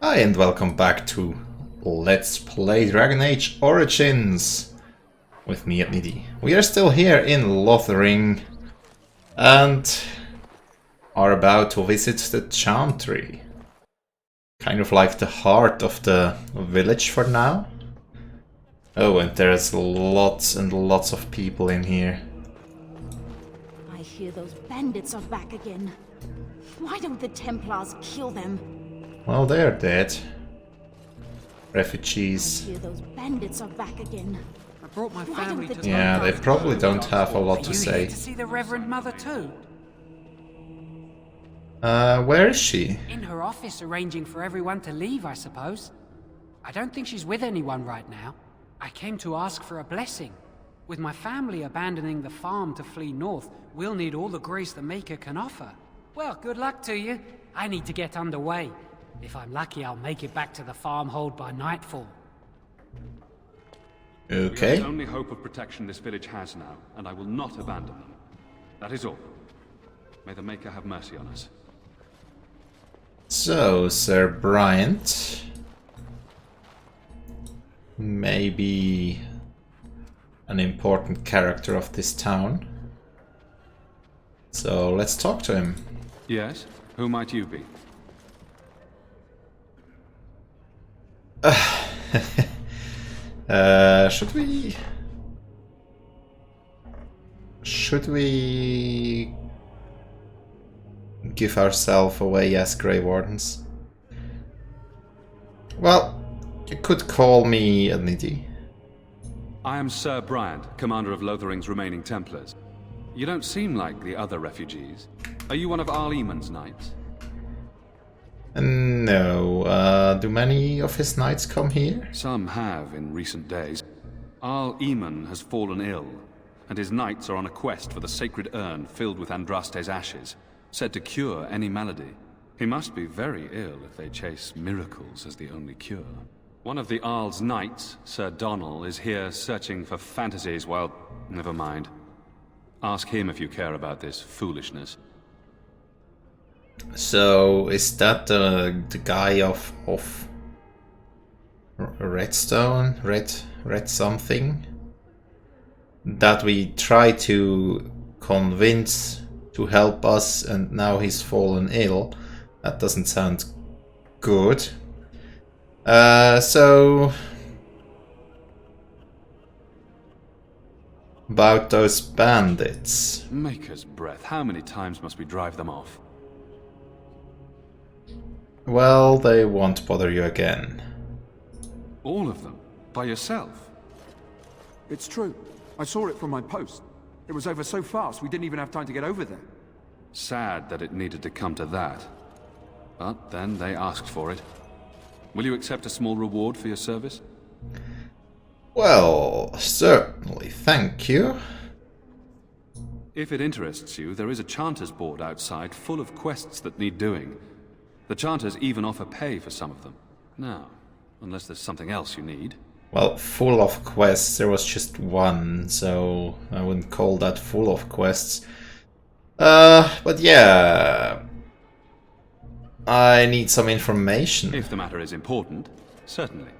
Hi and welcome back to Let's Play Dragon Age Origins with me at Nidhi. We are still here in Lothering and are about to visit the Chantry. Kind of like the heart of the village for now. Oh, and there's lots and lots of people in here. I hear those bandits are back again. Why don't the Templars kill them? Well, they're dead. Refugees. I hear those bandits are back again. I brought my family to Yeah, they probably don't have a lot to say. to see the Reverend Mother too. Where is she? In her office arranging for everyone to leave, I suppose. I don't think she's with anyone right now. I came to ask for a blessing. With my family abandoning the farm to flee north, we'll need all the grace the Maker can offer. Well, good luck to you. I need to get underway. If I'm lucky, I'll make it back to the farmhold by nightfall. Okay. We are the only hope of protection this village has now, and I will not abandon them. That is all. May the Maker have mercy on us. So, Sir Bryant. Maybe an important character of this town. So, let's talk to him. Yes? Who might you be? Should we give ourselves away as Grey Wardens? Well, you could call me a Nidhi. I am Sir Bryant, commander of Lothering's remaining Templars. You don't seem like the other refugees. Are you one of Arl Eamon's knights? No. Do many of his knights come here? Some have in recent days. Arl Eamon has fallen ill, and his knights are on a quest for the sacred urn filled with Andraste's ashes, said to cure any malady. He must be very ill if they chase miracles as the only cure. One of the Arl's knights, Sir Donnell, is here searching for fantasies. Well, never mind. Ask him if you care about this foolishness. So, is that the guy of Redstone? Red something? That we try to convince to help us and now he's fallen ill? That doesn't sound good. So... about those bandits. Maker's breath, how many times must we drive them off? Well, they won't bother you again. All of them? By yourself? It's true. I saw it from my post. It was over so fast we didn't even have time to get over there. Sad that it needed to come to that. But then they asked for it. Will you accept a small reward for your service? Well, certainly, thank you. If it interests you, there is a Chanter's board outside full of quests that need doing. The Chanters even offer pay for some of them. Now, unless there's something else you need. Well, full of quests, there was just one, so I wouldn't call that full of quests. But yeah... I need some information. If the matter is important, certainly.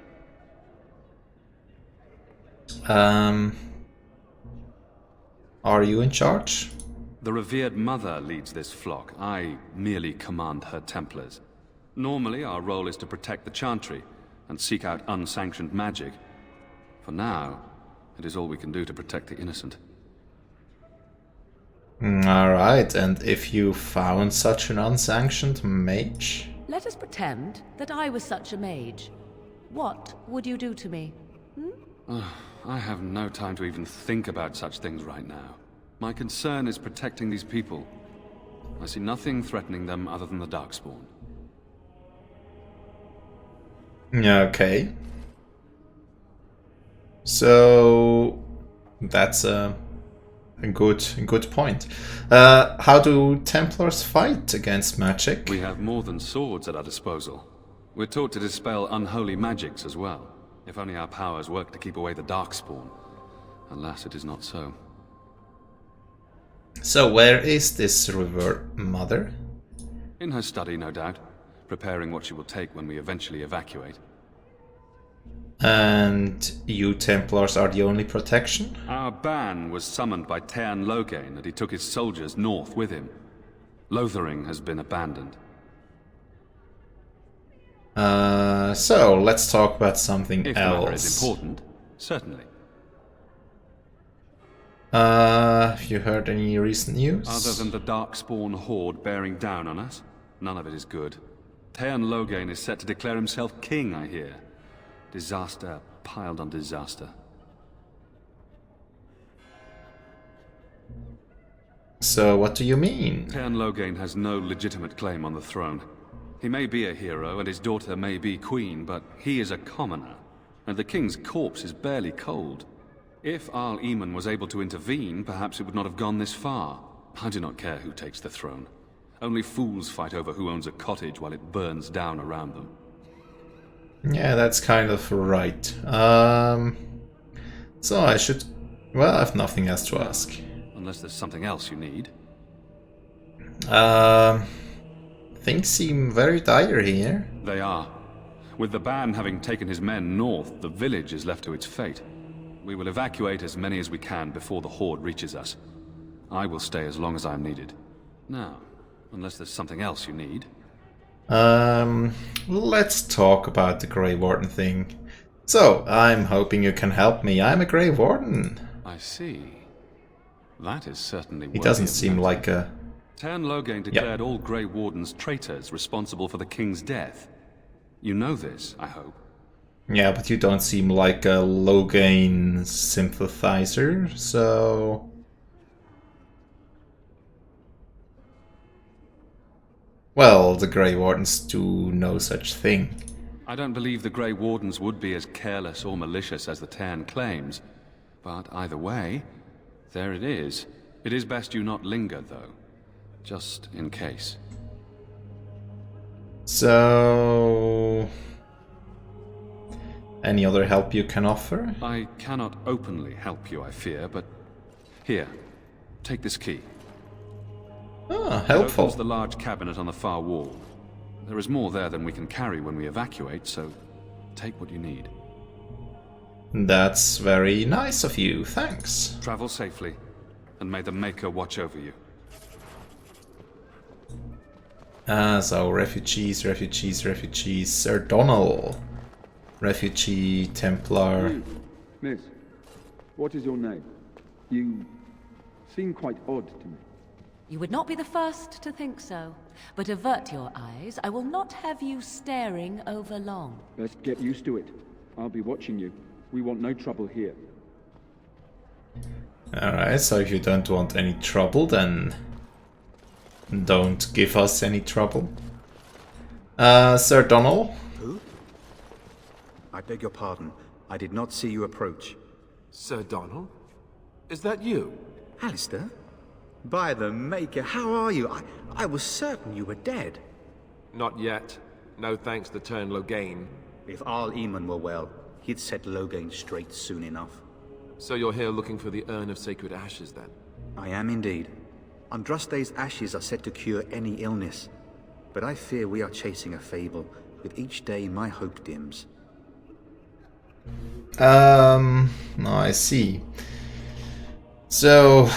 Are you in charge? The revered mother leads this flock. I merely command her Templars. Normally, our role is to protect the Chantry and seek out unsanctioned magic. For now, it is all we can do to protect the innocent. Alright, and if you found such an unsanctioned mage? Let us pretend that I was such a mage. What would you do to me? I have no time to even think about such things right now. My concern is protecting these people. I see nothing threatening them other than the Darkspawn. Okay. So that's a good point. How do Templars fight against magic? We have more than swords at our disposal. We're taught to dispel unholy magics as well. If only our powers work to keep away the Darkspawn. Alas, it is not so. So where is this River Mother? In her study, no doubt. preparing what she will take when we eventually evacuate. And you Templars are the only protection? Our ban was summoned by Teyrn Loghain, and he took his soldiers north with him. Lothering has been abandoned. So let's talk about something If the matter else. is important, certainly. Have you heard any recent news? Other than the Darkspawn horde bearing down on us, none of it is good. Teyrn Loghain is set to declare himself king, I hear. Disaster piled on disaster. So what do you mean? Teyrn Loghain has no legitimate claim on the throne. He may be a hero, and his daughter may be queen, but he is a commoner, and the king's corpse is barely cold. If Arl Eamon was able to intervene, perhaps it would not have gone this far. I do not care who takes the throne. Only fools fight over who owns a cottage while it burns down around them. Yeah, that's kind of right. So I should... Well, I have nothing else to ask. Unless there's something else you need. Things seem very dire here. They are. With the ban having taken his men north, the village is left to its fate. We will evacuate as many as we can before the horde reaches us. I will stay as long as I am needed. Now, unless there's something else you need. Let's talk about the Grey Warden thing. So, I'm hoping you can help me. I'm a Grey Warden. I see. That is certainly He doesn't seem like a... Teyrn Loghain declared all Grey Wardens traitors responsible for the king's death. You know this, I hope. Yeah, but you don't seem like a Loghain sympathizer, so... Well, the Grey Wardens do no such thing. I don't believe the Grey Wardens would be as careless or malicious as the Teyrn claims. But either way, there it is. It is best you not linger, though. Just in case. So... Any other help you can offer? I cannot openly help you, I fear, but... Here, take this key. Ah, It helpful. opens the large cabinet on the far wall. There is more there than we can carry when we evacuate, so take what you need. That's very nice of you, thanks. Travel safely, and may the Maker watch over you. So refugees. Sir Donald. Refugee, Templar. Miss, what is your name? You seem quite odd to me. You would not be the first to think so. But avert your eyes. I will not have you staring over long. Best get used to it. I'll be watching you. We want no trouble here. Alright, so if you don't want any trouble, then don't give us any trouble. Sir Donald? Who? I beg your pardon. I did not see you approach. Sir Donald? Is that you? Alistair? By the Maker, how are you? I was certain you were dead. Not yet. No thanks to Teyrn Loghain. If Arl Eamon were well, he'd set Loghain straight soon enough. So you're here looking for the Urn of Sacred Ashes, then? I am indeed. Andraste's ashes are said to cure any illness. But I fear we are chasing a fable. With each day, my hope dims. I see. So...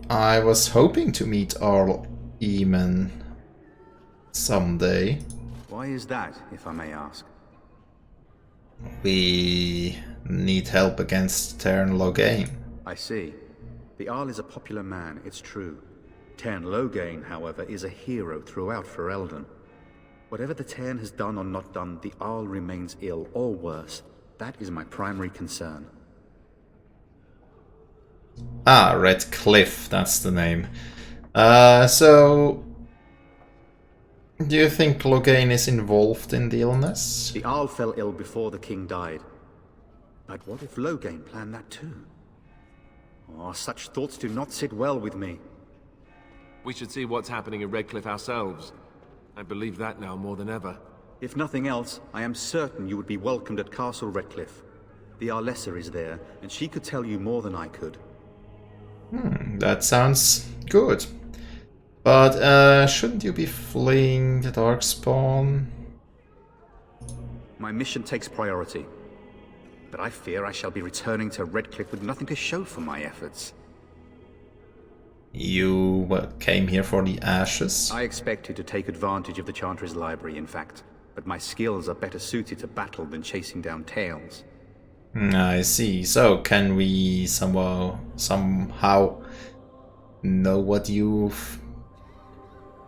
I was hoping to meet Arl Eamon someday. Why is that, if I may ask? We need help against Teyrn Loghain. I see. The Arl is a popular man, it's true. Teyrn Loghain, however, is a hero throughout Ferelden. Whatever the Teyrn has done or not done, the Arl remains ill, or worse. That is my primary concern. Ah, Red Cliff, that's the name. So... Do you think Loghain is involved in the illness? The Arl fell ill before the king died. But what if Loghain planned that too? Oh, such thoughts do not sit well with me. We should see what's happening in Redcliffe ourselves. I believe that now more than ever. If nothing else, I am certain you would be welcomed at Castle Redcliffe. The Arlessa is there, and she could tell you more than I could. That sounds good. But shouldn't you be fleeing the Darkspawn? My mission takes priority. But I fear I shall be returning to Redcliffe with nothing to show for my efforts. You came here for the ashes? I expected to take advantage of the Chantry's library, in fact. But my skills are better suited to battle than chasing down tales. I see. So, can we somehow know what you've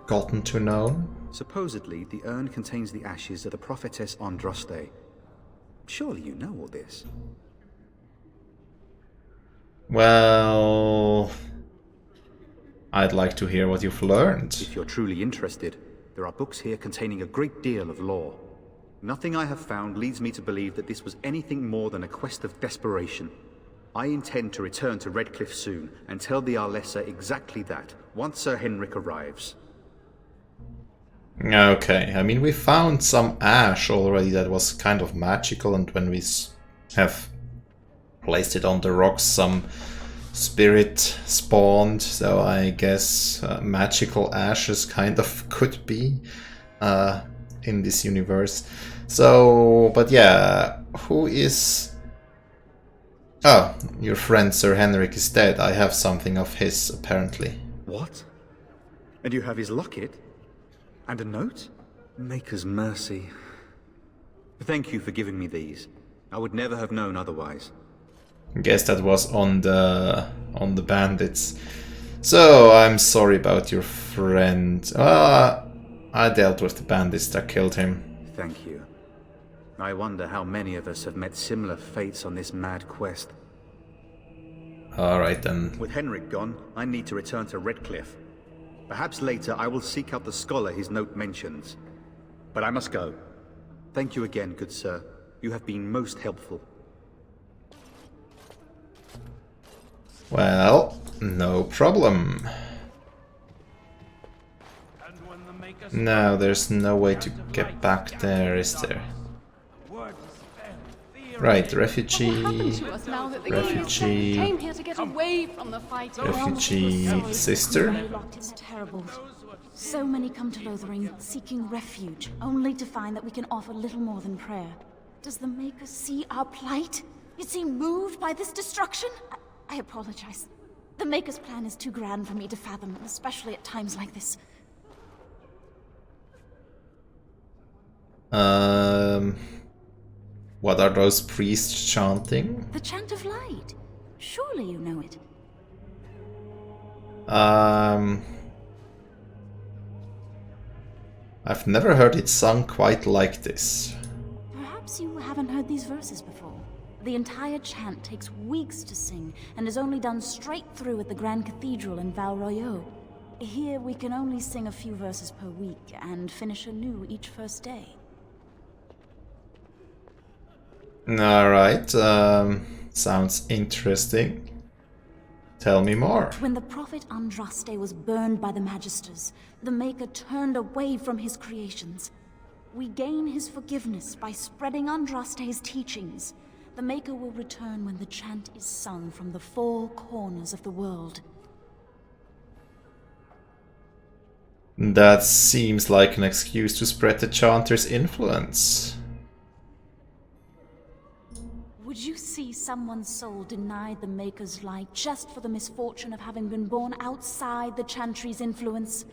gotten to know? Supposedly, the urn contains the ashes of the prophetess Andraste. Surely you know all this. Well, I'd like to hear what you've learned. If you're truly interested, there are books here containing a great deal of lore. Nothing I have found leads me to believe that this was anything more than a quest of desperation. I intend to return to Redcliffe soon and tell the Arlessa exactly that, once Sir Henrik arrives. Okay, I mean, we found some ash already that was kind of magical, and when we have placed it on the rocks, some spirit spawned, so I guess magical ashes kind of could be in this universe. So, but yeah, who is... Oh, your friend Sir Henrik is dead. I have something of his, apparently. What? And you have his locket? And a note? Maker's mercy. Thank you for giving me these. I would never have known otherwise. I guess that was on the bandits. So, I'm sorry about your friend. I dealt with the bandits that killed him. Thank you. I wonder how many of us have met similar fates on this mad quest. Alright then. With Henrik gone, I need to return to Redcliffe. Perhaps later I will seek out the scholar his note mentions. But I must go. Thank you again, good sir. You have been most helpful. Well, no problem. No, there's no way to get back there, is there? Right, refugee, refugee, refugee sister. It's terrible. So many come to Lothering seeking refuge, only to find that we can offer little more than prayer. Does the Maker see our plight? Is he moved by this destruction? I apologize. The Maker's plan is too grand for me to fathom, especially at times like this. What are those priests chanting? The Chant of Light. Surely you know it. I've never heard it sung quite like this. Perhaps you haven't heard these verses before. The entire chant takes weeks to sing, and is only done straight through at the Grand Cathedral in Val Royeaux. Here we can only sing a few verses per week, and finish anew each first day. Alright, sounds interesting. Tell me more. When the prophet Andraste was burned by the Magisters, the Maker turned away from his creations. We gain his forgiveness by spreading Andraste's teachings. The Maker will return when the chant is sung from the four corners of the world. That seems like an excuse to spread the chanter's influence. Would you see someone's soul denied the Maker's light just for the misfortune of having been born outside the Chantry's influence?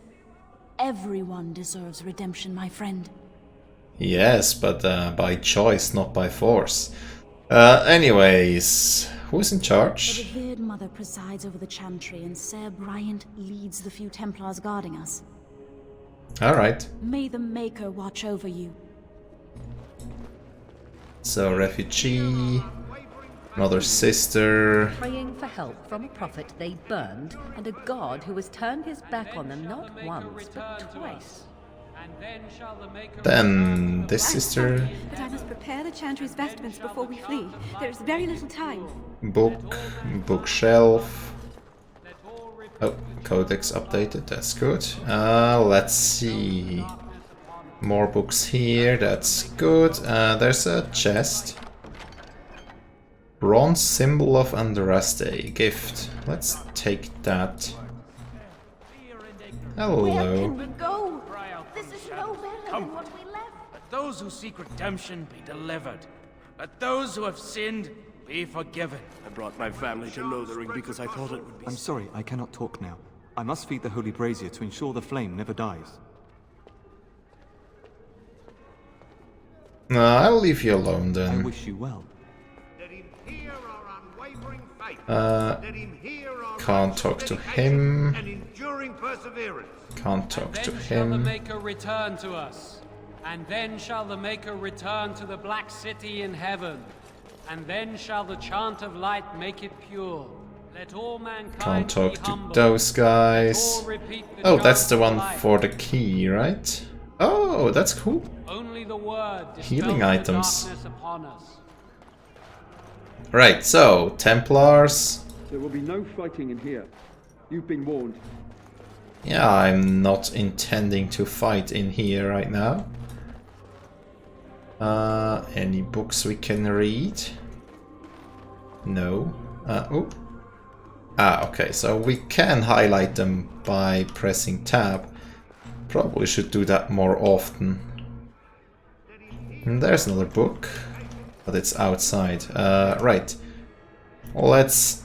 Everyone deserves redemption, my friend. Yes, but by choice, not by force. Anyways, who's in charge? The revered mother presides over the Chantry, and Sir Bryant leads the few Templars guarding us. Alright. May the Maker watch over you. So, refugee, another sister. Praying for help from a prophet they burned, and a god who has turned his back on them not once, but twice. Then this sister. But I must prepare the Chantry's vestments before we flee. There is very little time. Bookshelf. Oh, codex updated, that's good. Let's see. More books here, that's good. There's a chest. Bronze symbol of Andraste, gift. Let's take that. Where Hello. can we go? This is no better than what we left. Let those who seek redemption be delivered. Let those who have sinned be forgiven. I brought my family to Lothering because I thought it would be... I'm sorry, I cannot talk now. I must feed the holy brazier to ensure the flame never dies. No, I'll leave you alone I then. wish you well. Can't talk to him. An enduring perseverance. Can't talk to Then shall the him. Maker return to us, and then shall the Maker return to the Black City in heaven, and then shall the chant of light make it pure. Let all mankind Can't talk be to humble. those Let guys. all repeat the Oh, that's chant the of one light. for the key, right? Oh, that's cool. Only the word Healing dispels the items. darkness upon us. Right, so Templars. There will be no fighting in here. You've been warned. Yeah, I'm not intending to fight in here right now. Any books we can read? No. Oh. Okay, so we can highlight them by pressing tab. Probably should do that more often. And there's another book, but it's outside. Right. Let's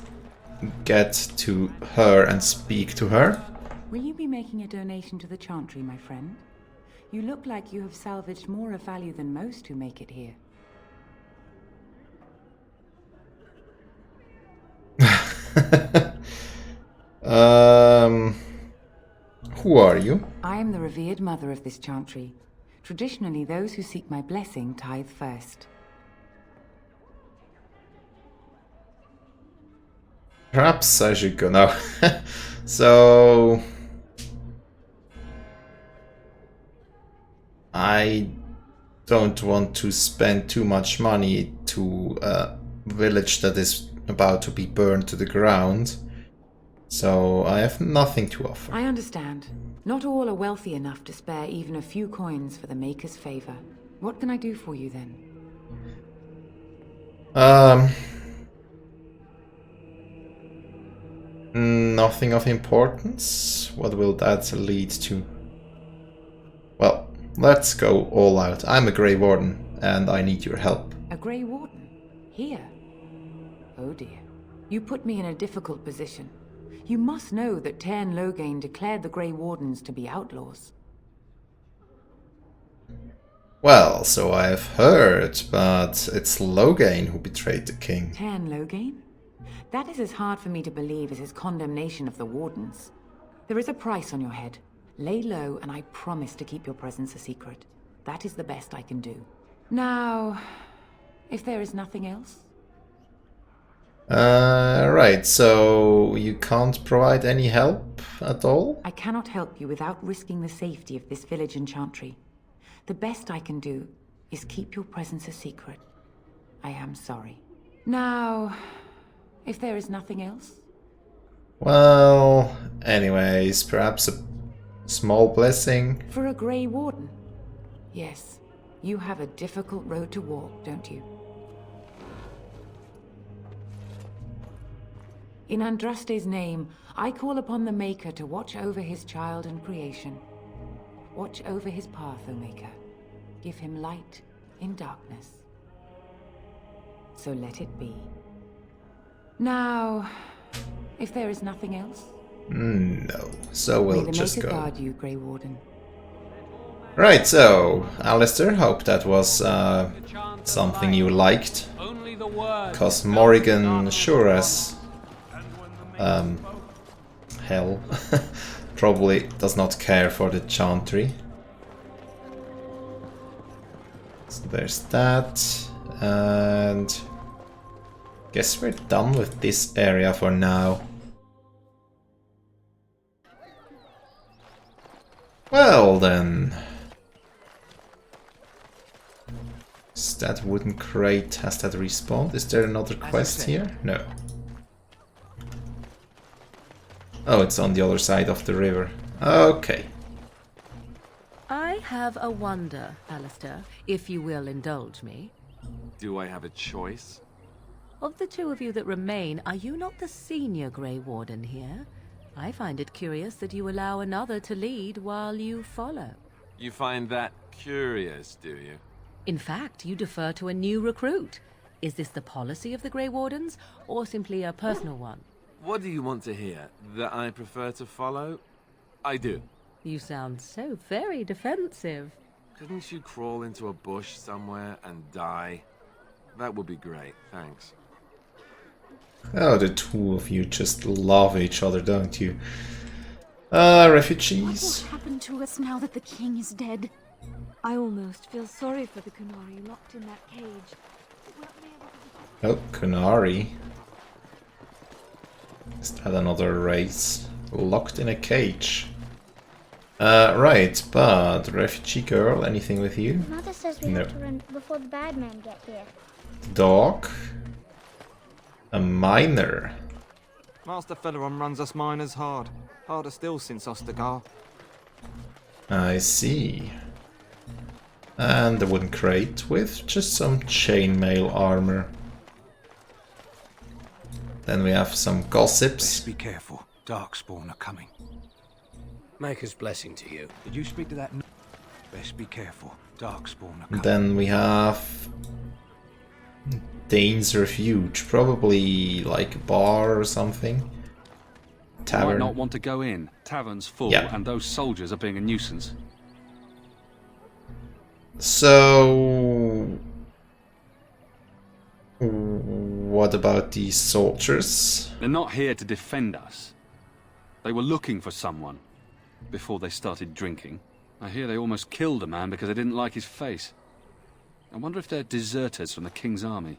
get to her and speak to her. Will you be making a donation to the Chantry, my friend? You look like you have salvaged more of value than most who make it here. Who are you? I am the revered mother of this Chantry. Traditionally, those who seek my blessing tithe first. Perhaps I should go now. So... I don't want to spend too much money to a village that is about to be burned to the ground. So I have nothing to offer. I understand. Not all are wealthy enough to spare even a few coins for the Maker's favor. What can I do for you then? Nothing of importance. What will that lead to? Well, let's go all out. I'm a Grey Warden, and I need your help. A Grey Warden? Here? Oh dear. You put me in a difficult position. You must know that Tairn Loghain declared the Grey Wardens to be outlaws. Well, so I have heard, but it's Loghain who betrayed the king. Tairn Loghain? That is as hard for me to believe as his condemnation of the Wardens. There is a price on your head. Lay low, and I promise to keep your presence a secret. That is the best I can do. Now, if there is nothing else? Right, so you can't provide any help at all? I cannot help you without risking the safety of this village and Chantry. The best I can do is keep your presence a secret. I am sorry. Now, if there is nothing else? Well, anyways, perhaps a small blessing. For a Grey Warden? Yes, you have a difficult road to walk, don't you? In Andraste's name, I call upon the Maker to watch over his child and creation. Watch over his path, O Maker. Give him light in darkness. So let it be. Now, if there is nothing else? No, so we'll May the just Maker go. guard you, Grey Warden. Right, so, Alistair, hope that was something you liked. Because Morrigan sure as hell probably does not care for the Chantry. So there's that, and guess we're done with this area for now. Well then. Is that wooden crate, has that respawned? Is there another quest here? No. Oh, it's on the other side of the river. Okay. I have a wonder, Alistair, if you will indulge me. Do I have a choice? Of the two of you that remain, are you not the senior Grey Warden here? I find it curious that you allow another to lead while you follow. You find that curious, do you? In fact, you defer to a new recruit. Is this the policy of the Grey Wardens, or simply a personal one? What do you want to hear? That I prefer to follow? I do. You sound so very defensive. Couldn't you crawl into a bush somewhere and die? That would be great, thanks. Oh, the two of you just love each other, don't you? Refugees. What will happen to us now that the king is dead? I almost feel sorry for the Kunari locked in that cage. Oh, Kunari. Is that another race? Locked in a cage. Right, but refugee girl, anything with you? Mother says we have to run before the bad men get here. Dog. A miner. Master Feleron runs us miners hard. Harder still since Ostagar. I see. And the wooden crate with just some chainmail armor. Then we have some gossips. Best be careful. Darkspawn are coming. Maker's blessing to you. Did you speak to that? Best be careful. Darkspawn are coming. Then we have Dane's Refuge, probably like a bar or something. Tavern. Might not want to go in. Tavern's full, Yeah. and those soldiers are being a nuisance. So, what about these soldiers? They're not here to defend us. They were looking for someone before they started drinking. I hear they almost killed a man because they didn't like his face. I wonder if they're deserters from the King's army.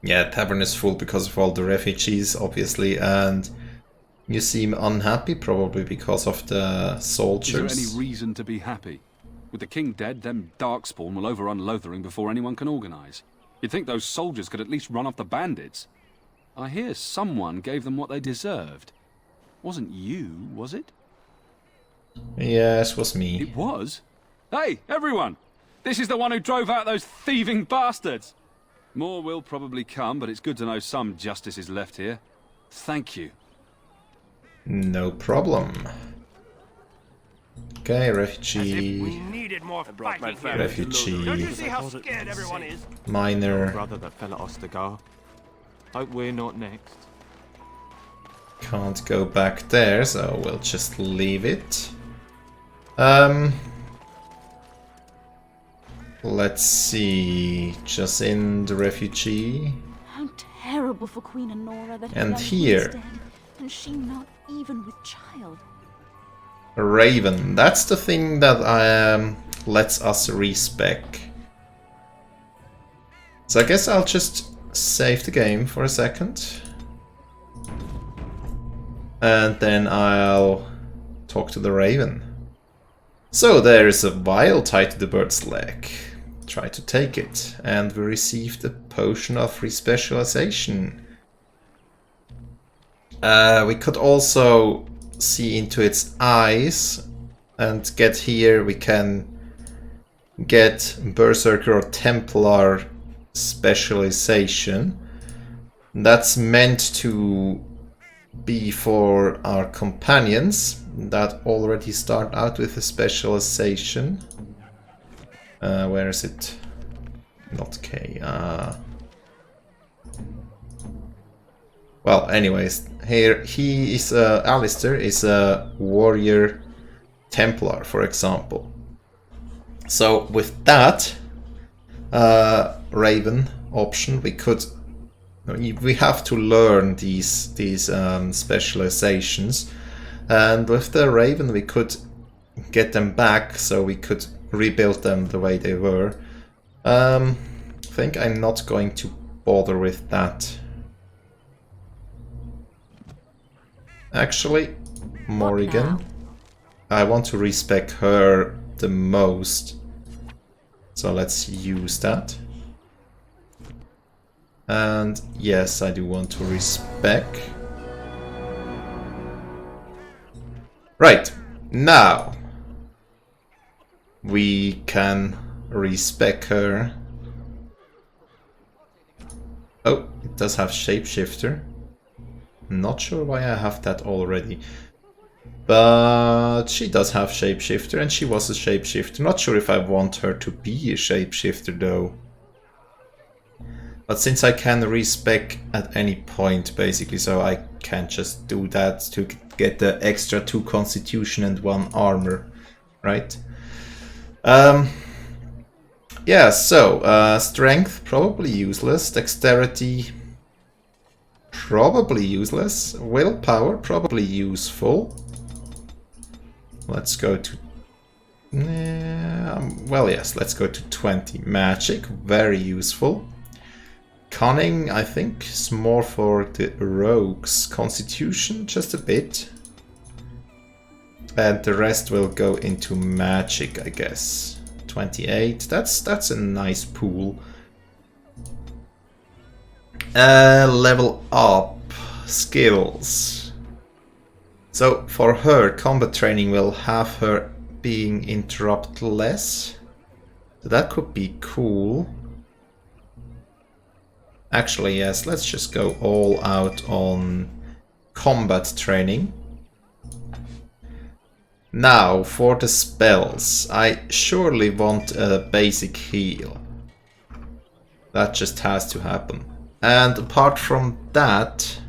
Yeah, tavern is full because of all the refugees, obviously, and you seem unhappy, probably because of the soldiers. Is there any reason to be happy? With the king dead, them Darkspawn will overrun Lothering before anyone can organise. You'd think those soldiers could at least run off the bandits. I hear someone gave them what they deserved. Wasn't you, was it? Yes, was me. It was? Hey, everyone! This is the one who drove out those thieving bastards! More will probably come, but it's good to know some justice is left here. Thank you. No problem. Okay, As if refugee. we needed more fighting here. Refugee. Don't you see how scared everyone is? Miner. Brother that fell at Ostagar. Hope we're not next. Can't go back there, so we'll just leave it. Let's see. Just in the refugee. How terrible for Queen Honora that her And young here. queen's dead, and she not even with child. Raven. That's the thing that lets us respec. So I guess I'll just save the game for a second. And then I'll talk to the Raven. So there is a vial tied to the bird's leg. Try to take it. And we received a potion of respecialization. We could also see into its eyes and get here. We can get Berserker or Templar specialization. That's meant to be for our companions that already start out with a specialization. Where is it? Not K. Well, anyways, here he is. Alistair is a warrior Templar, for example. So with that Raven option, we could. We have to learn these specializations, and with the Raven we could get them back, so we could rebuild them the way they were. I think I'm not going to bother with that. Actually, Morrigan, I want to respec her the most, so let's use that. And yes, I do want to respec. Right, now we can respec her. Oh, does have Shapeshifter. Not sure why I have that already. But she does have Shapeshifter, and she was a Shapeshifter. Not sure if I want her to be a Shapeshifter though. But since I can respec at any point basically, so I can just do that to get the extra 2 constitution and 1 armor, right? Yeah, so strength probably useless, dexterity probably useless, willpower probably useful. Let's go to well, yes, let's go to 20. Magic, very useful. Cunning, I think, is more for the rogues. Constitution, just a bit. And the rest will go into magic, I guess. 28, that's a nice pool. Level up. Skills. So for her, combat training will have her being interrupt less. So that could be cool. Actually, yes, let's just go all out on combat training. Now, for the spells, I surely want a basic heal. That just has to happen. And apart from that,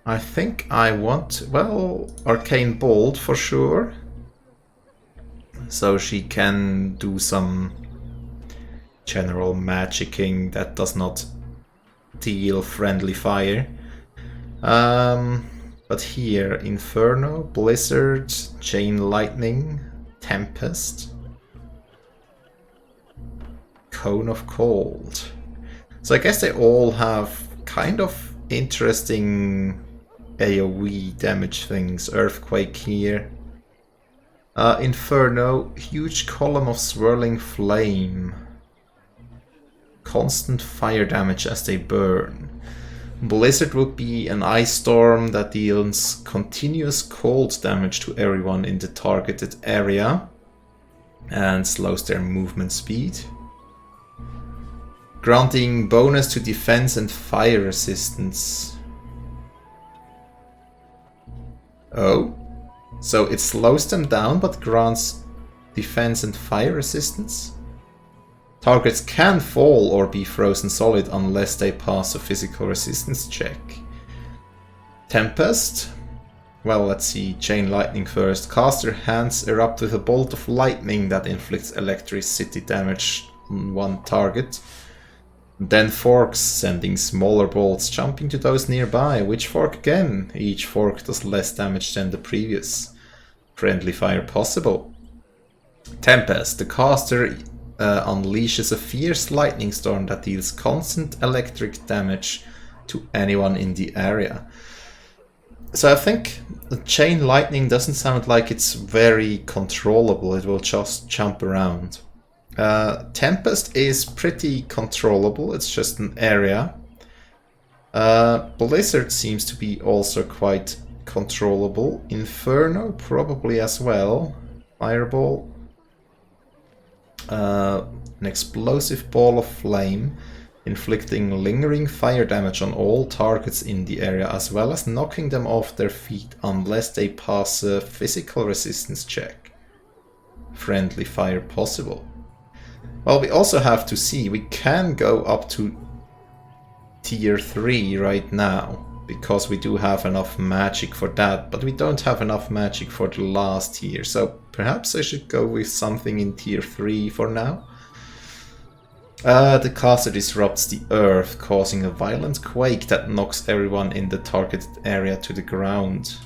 I think I want, well, Arcane Bolt for sure. So she can do some general magicking that does not deal friendly fire. But here, Inferno, Blizzard, Chain Lightning, Tempest, Cone of Cold. So I guess they all have kind of interesting AoE damage things. Earthquake here. Inferno, huge column of swirling flame. Constant fire damage as they burn. Blizzard would be an ice storm that deals continuous cold damage to everyone in the targeted area and slows their movement speed. Granting bonus to defense and fire resistance. Oh, so it slows them down but grants defense and fire resistance? Targets can fall or be frozen solid unless they pass a physical resistance check. Tempest? Well, let's see. Chain Lightning first. Caster hands erupt with a bolt of lightning that inflicts electricity damage on one target. Then forks, sending smaller bolts jumping to those nearby. Which fork again? Each fork does less damage than the previous. Friendly fire possible. Tempest. The caster unleashes a fierce lightning storm that deals constant electric damage to anyone in the area. So I think the chain lightning doesn't sound like it's very controllable, it will just jump around. Tempest is pretty controllable, it's just an area. Blizzard seems to be also quite controllable. Inferno probably as well. Fireball. An explosive ball of flame, inflicting lingering fire damage on all targets in the area, as well as knocking them off their feet unless they pass a physical resistance check. Friendly fire possible. Well, we also have to see, we can go up to tier 3 right now, because we do have enough magic for that, but we don't have enough magic for the last tier, so perhaps I should go with something in tier 3 for now. The caster disrupts the earth, causing a violent quake that knocks everyone in the targeted area to the ground.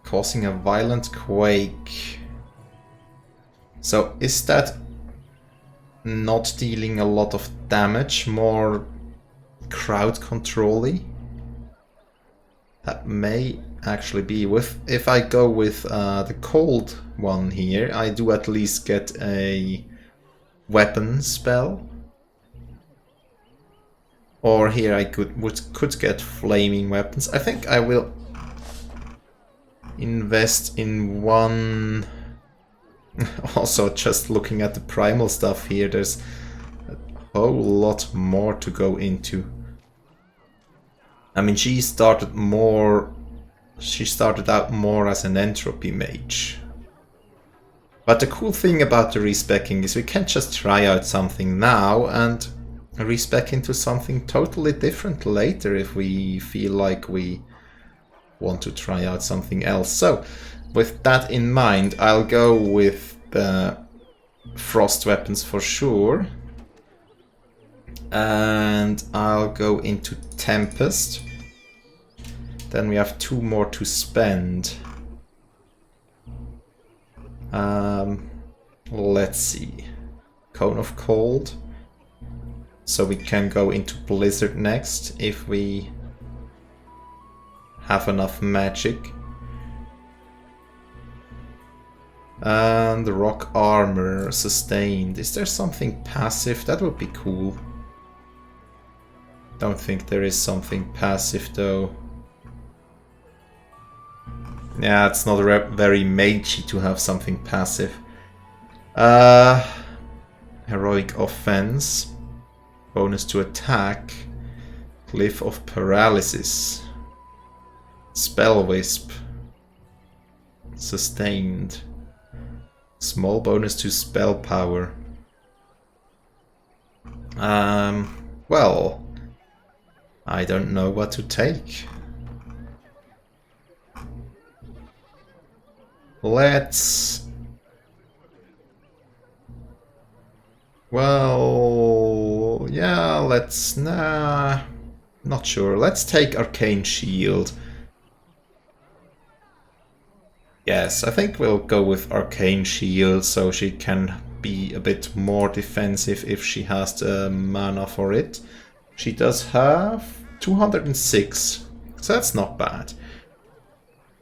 Causing a violent quake. So is that not dealing a lot of damage, more crowd control-y? That may actually be. If I go with the cold one here, I do at least get a weapon spell. Or here I could get flaming weapons. I think I will invest in one Also, just looking at the primal stuff here, there's a whole lot more to go into. I mean, she started out more as an entropy mage. But the cool thing about the respecking is we can just try out something now and respec into something totally different later if we feel like we want to try out something else. So, with that in mind, I'll go with the frost weapons for sure. And I'll go into Tempest. Then we have 2 more to spend. Let's see. Cone of Cold. So we can go into Blizzard next if we have enough magic. And Rock Armor Sustained. Is there something passive? That would be cool. Don't think there is something passive though. Yeah, it's not very magey to have something passive. Heroic Offense. Bonus to attack. Cliff of Paralysis. Spell Wisp. Sustained. Small bonus to spell power. Well, I don't know what to take. Let's... Well, yeah, let's... Nah, not sure. Let's take Arcane Shield. Yes, I think we'll go with Arcane Shield so she can be a bit more defensive if she has the mana for it. She does have 206, so that's not bad.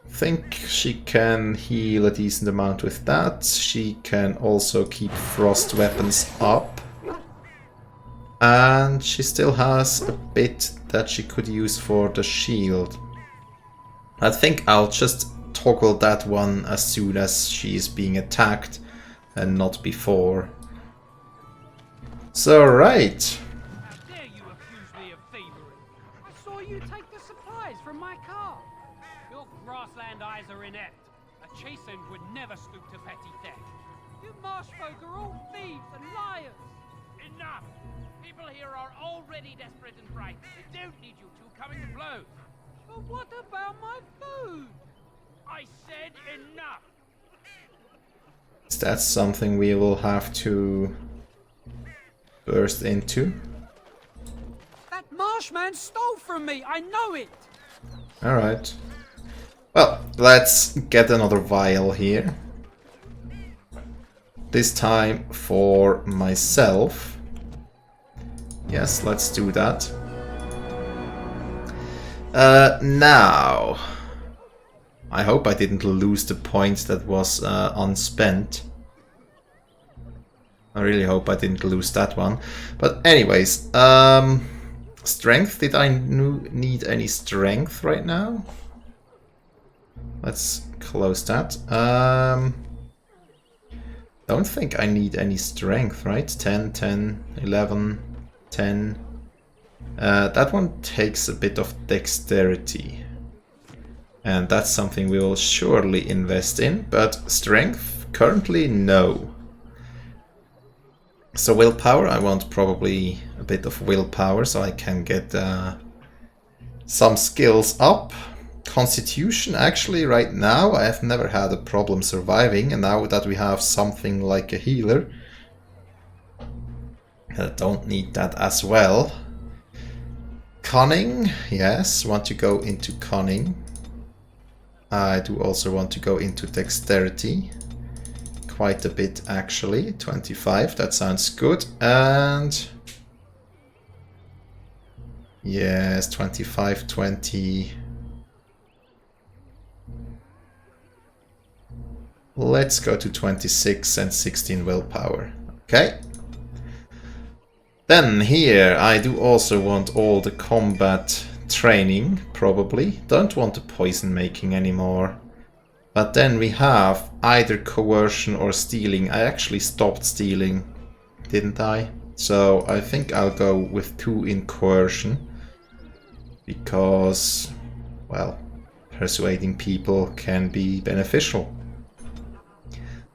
I think she can heal a decent amount with that. She can also keep frost weapons up. And she still has a bit that she could use for the shield. I think I'll just toggle that one as soon as she is being attacked and not before. So, right. How dare you accuse me of thievery? I saw you take the supplies from my car. Your grassland eyes are inept. A chastened would never stoop to petty theft. You marsh folk are all thieves and liars. Enough! People here are already desperate and frightened. They don't need you two coming to blows. But what about my food? I said enough! That's something we will have to burst into. That marshman stole from me, I know it! Alright. Well, let's get another vial here. This time for myself. Yes, let's do that. Now... I hope I didn't lose the point that was unspent. I really hope I didn't lose that one. But anyways, strength. Did I need any strength right now? Let's close that. Don't think I need any strength, right? 10, 10, 11, 10. That one takes a bit of dexterity. And that's something we will surely invest in, but strength, currently no. So willpower, I want probably a bit of willpower so I can get some skills up. Constitution, actually right now I have never had a problem surviving, and now that we have something like a healer, I don't need that as well. Cunning, yes, want to go into cunning. I do also want to go into dexterity. Quite a bit actually, 25, that sounds good. And yes, 25, 20. Let's go to 26 and 16 willpower. Okay. Then here I do also want all the combat training, probably. Don't want the poison making anymore. But then we have either coercion or stealing. I actually stopped stealing, didn't I? So I think I'll go with 2 in coercion. Because, well, persuading people can be beneficial.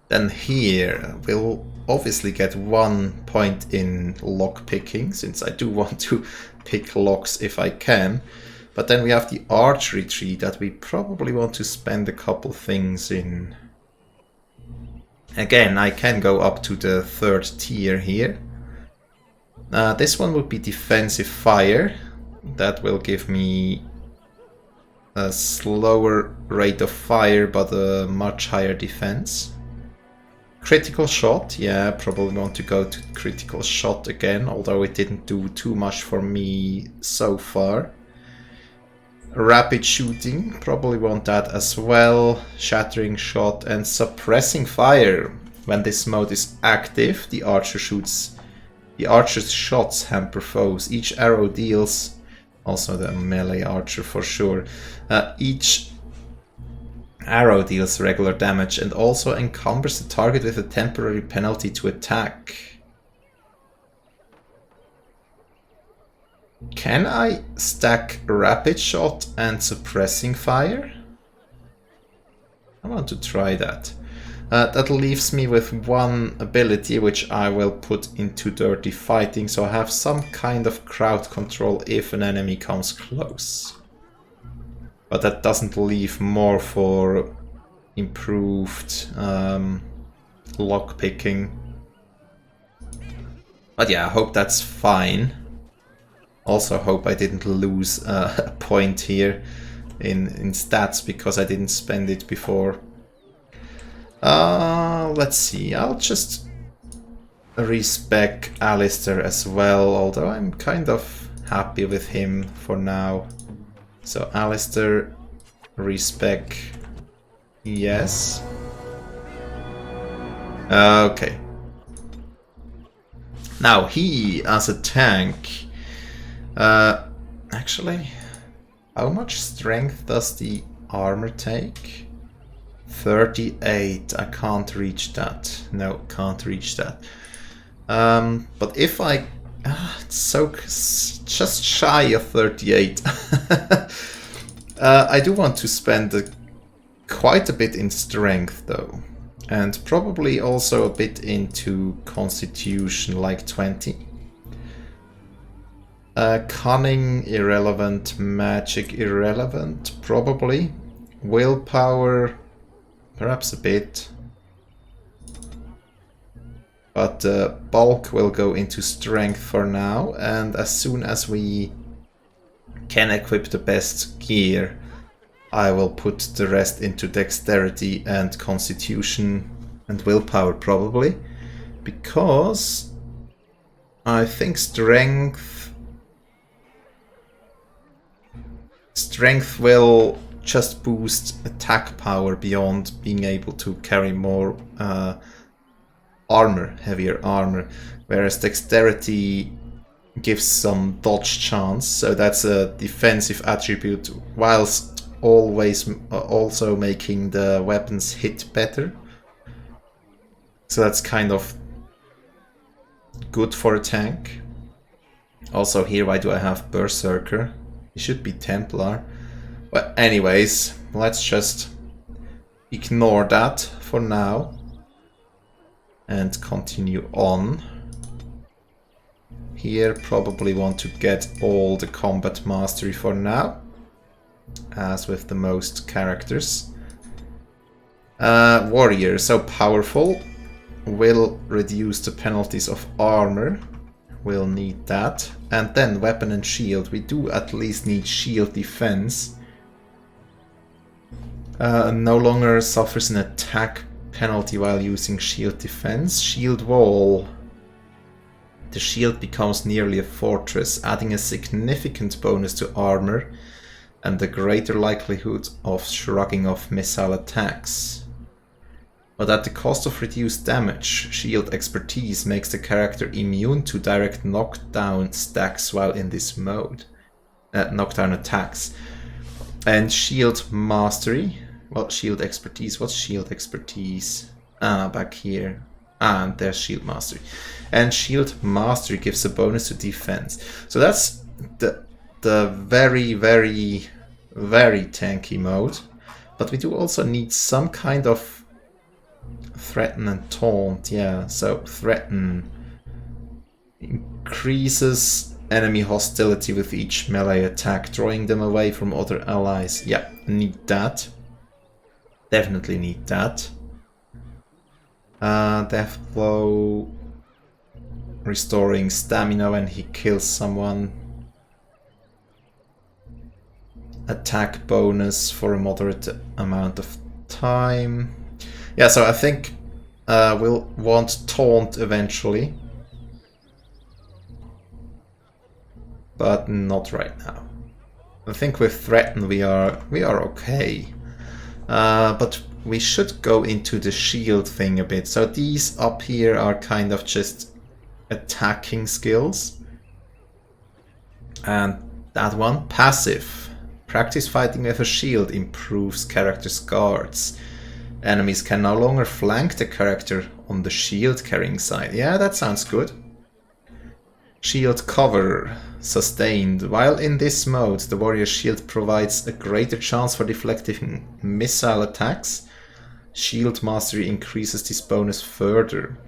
Then here we'll obviously get 1 point in lock picking, since I do want to pick locks if I can. But then we have the archery tree that we probably want to spend a couple things in. Again, I can go up to the 3rd tier here. This one would be defensive fire. That will give me a slower rate of fire but a much higher defense. Critical shot, yeah, probably want to go to critical shot again, although it didn't do too much for me so far. Rapid shooting, probably want that as well. Shattering shot and suppressing fire. When this mode is active, the archer's shots hamper foes. Each arrow deals, also the melee archer for sure, each arrow deals regular damage and also encumbers the target with a temporary penalty to attack. Can I stack rapid shot and suppressing fire? I want to try that. That leaves me with 1 ability which I will put into dirty fighting, so I have some kind of crowd control if an enemy comes close. But that doesn't leave more for improved lock picking. But yeah, I hope that's fine. Also hope I didn't lose a point here in stats because I didn't spend it before. Let's see, I'll just respec Alistair as well, although I'm kind of happy with him for now. So Alistair, respec, yes. Okay. Now he, as a tank, actually, how much strength does the armor take? 38, I can't reach that. No, can't reach that. But if I... it's so... just shy of 38. I do want to spend quite a bit in strength though. And probably also a bit into constitution, like 20. Cunning, irrelevant. Magic, irrelevant, probably. Willpower, perhaps a bit. But bulk will go into strength for now, and as soon as we can equip the best gear, I will put the rest into dexterity and constitution and willpower probably, because I think strength will just boost attack power beyond being able to carry more armor, heavier armor, whereas dexterity gives some dodge chance, so that's a defensive attribute whilst always also making the weapons hit better. So that's kind of good for a tank. Also here, why do I have Berserker? It should be Templar. But anyways, let's just ignore that for now and continue on. Here probably want to get all the combat mastery for now, as with the most characters. Warrior, so powerful, will reduce the penalties of armor. We'll need that. And then weapon and shield. We do at least need shield defense. No longer suffers an attack penalty while using shield defense. Shield wall. The shield becomes nearly a fortress, adding a significant bonus to armor and a greater likelihood of shrugging off missile attacks. But at the cost of reduced damage, shield expertise makes the character immune to direct knockdown stacks while in this mode. Knockdown attacks. And shield mastery, Well, shield expertise. What's shield expertise? Ah, back here. Ah, and there's shield mastery. And shield mastery gives a bonus to defense. So that's the very, very, very tanky mode. But we do also need some kind of threaten and taunt. Yeah, so threaten increases enemy hostility with each melee attack, drawing them away from other allies. Yeah, need that. Definitely need that. Death blow, restoring stamina when he kills someone. Attack bonus for a moderate amount of time. Yeah, so I think we'll want taunt eventually, but not right now. I think with threaten we are okay, but we should go into the shield thing a bit. So these up here are kind of just attacking skills, and that one passive. Practice fighting with a shield improves character's guards. Enemies can no longer flank the character on the shield carrying side. Yeah, that sounds good. Shield cover sustained. While in this mode, the warrior's shield provides a greater chance for deflecting missile attacks. Shield mastery increases this bonus further.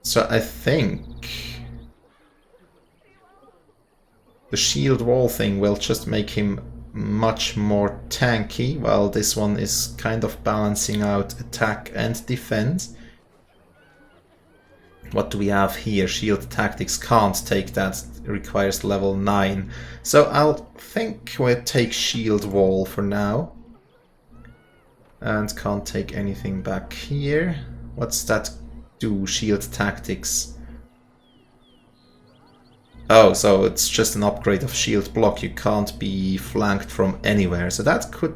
So I think the shield wall thing will just make him much more tanky, while this one is kind of balancing out attack and defense. What do we have here? Shield tactics can't take that, it requires level 9. So I'll think we'll take shield wall for now. And can't take anything back here. What's that do? Shield tactics. Oh, so it's just an upgrade of shield block. You can't be flanked from anywhere. So that could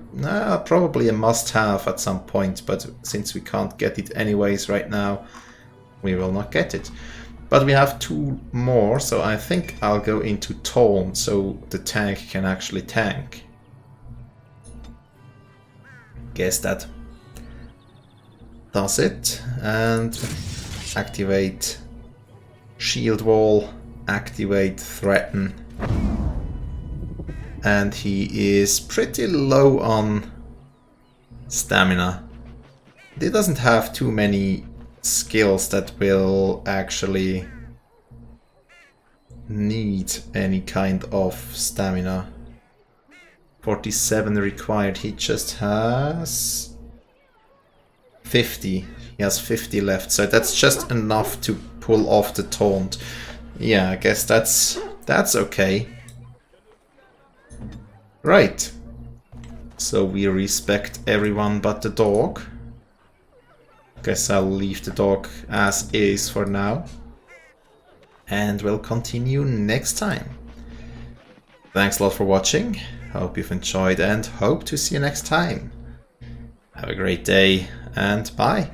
probably a must-have at some point, but since we can't get it anyways right now, we will not get it. But we have 2 more, so I think I'll go into taunt so the tank can actually tank. Guess that does it. And activate shield wall. Activate threaten, and he is pretty low on stamina. He doesn't have too many skills that will actually need any kind of stamina. 47 required, he just has 50. He has 50 left, so that's just enough to pull off the taunt. Yeah, I guess that's okay. Right. So we respect everyone but the dog. Guess I'll leave the dog as is for now. And we'll continue next time. Thanks a lot for watching. Hope you've enjoyed and hope to see you next time. Have a great day and bye.